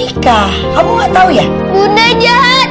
nikah. Kamu nggak tahu ya? Bunda jahat.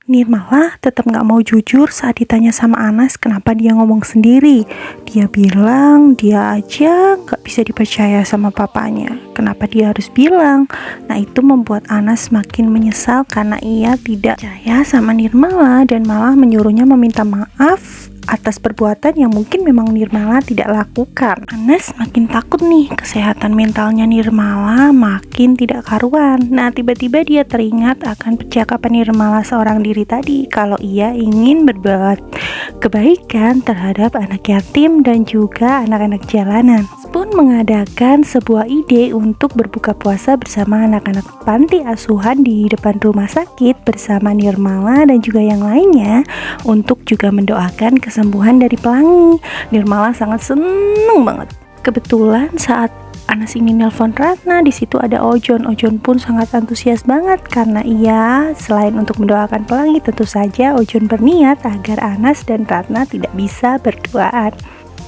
Nirmala tetap nggak mau jujur saat ditanya sama Anas kenapa dia ngomong sendiri. Dia bilang dia aja nggak bisa dipercaya sama papanya. Kenapa dia harus bilang? Nah, itu membuat Anas makin menyesal karena ia tidak percaya sama Nirmala dan malah menyuruhnya meminta maaf atas perbuatan yang mungkin memang Nirmala tidak lakukan. Anas makin takut nih, kesehatan mentalnya Nirmala makin tidak karuan. Nah, tiba-tiba dia teringat akan percakapan Nirmala seorang diri tadi kalau ia ingin berbuat kebaikan terhadap anak yatim dan juga anak-anak jalanan. Pun mengadakan sebuah ide untuk berbuka puasa bersama anak-anak panti asuhan di depan rumah sakit bersama Nirmala dan juga yang lainnya untuk juga mendoakan kesembuhan dari Pelangi. Nirmala sangat seneng banget. Kebetulan saat Anas ini nelpon Ratna, di situ ada Ojon. Ojon pun sangat antusias banget karena ia selain untuk mendoakan Pelangi, tentu saja Ojon berniat agar Anas dan Ratna tidak bisa berduaan.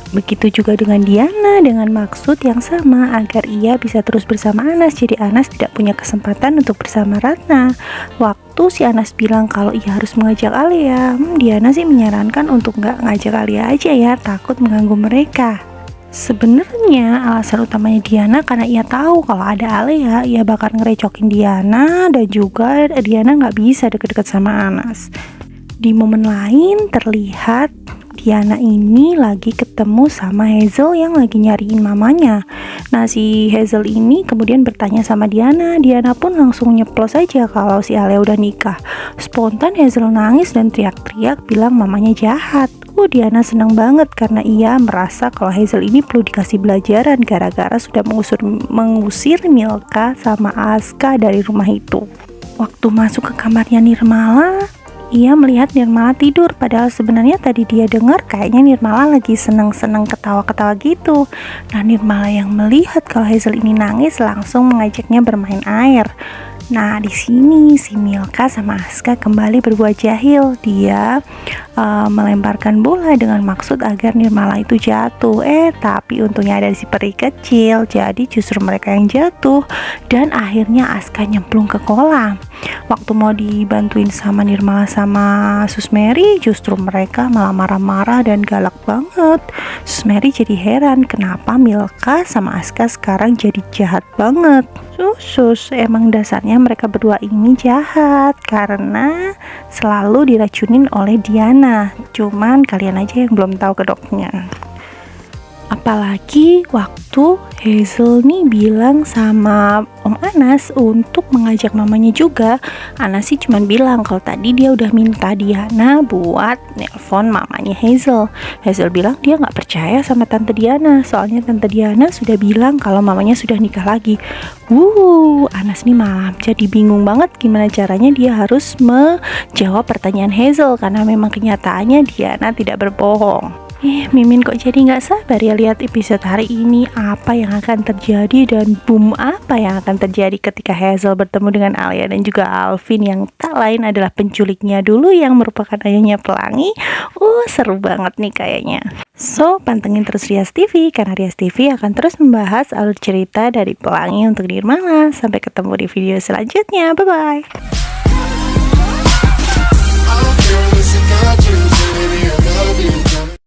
Begitu juga dengan Diana dengan maksud yang sama agar ia bisa terus bersama Anas. Jadi Anas tidak punya kesempatan untuk bersama Ratna. Waktu si Anas bilang kalau ia harus mengajak Alia, Diana sih menyarankan untuk nggak ngajak Alia aja ya, takut mengganggu mereka. Sebenarnya alasan utamanya Diana karena ia tahu kalau ada Alia, ia bakal ngerecokin Diana dan juga Diana nggak bisa deket-deket sama Anas. Di momen lain terlihat Diana ini lagi ketemu sama Hazel yang lagi nyariin mamanya. Nah, si Hazel ini kemudian bertanya sama Diana. Diana pun langsung nyeplos aja kalau si Alia udah nikah. Spontan Hazel nangis dan teriak-teriak bilang mamanya jahat. Diana senang banget karena ia merasa kalau Hazel ini perlu dikasih pelajaran gara-gara sudah mengusir Milka sama Aska dari rumah itu. Waktu masuk ke kamarnya Nirmala, ia melihat Nirmala tidur, padahal sebenarnya tadi dia dengar kayaknya Nirmala lagi senang-senang ketawa-ketawa gitu. Nah, Nirmala yang melihat kalau Hazel ini nangis langsung mengajaknya bermain air. Nah, di sini si Milka sama Aska kembali berbuat jahil. Dia melemparkan bola dengan maksud agar Nirmala itu jatuh. Tapi untungnya ada si peri kecil, jadi justru mereka yang jatuh dan akhirnya Aska nyemplung ke kolam. Waktu mau dibantuin sama Nirmala sama Susmeri, justru mereka malah marah-marah dan galak banget. Susmeri jadi heran kenapa Milka sama Aska sekarang jadi jahat banget. Sus, emang dasarnya mereka berdua ini jahat karena selalu diracunin oleh Diana. Cuman kalian aja yang belum tahu kedoknya. Apalagi waktu Hazel nih bilang sama Om Anas untuk mengajak mamanya juga. Anas sih cuman bilang kalau tadi dia udah minta Diana buat nelpon mamanya Hazel. Hazel bilang dia nggak percaya sama Tante Diana, soalnya Tante Diana sudah bilang kalau mamanya sudah nikah lagi. Anas nih malam jadi bingung banget gimana caranya dia harus menjawab pertanyaan Hazel karena memang kenyataannya Diana tidak berbohong. Mimin kok jadi nggak sabar ya lihat episode hari ini, apa yang akan terjadi dan boom apa yang akan terjadi ketika Hazel bertemu dengan Alia dan juga Alvin yang tak lain adalah penculiknya dulu yang merupakan ayahnya Pelangi. Seru banget nih kayaknya. So, pantengin terus Rias TV karena Rias TV akan terus membahas alur cerita dari Pelangi untuk Nirmala. Sampai ketemu di video selanjutnya. Bye bye.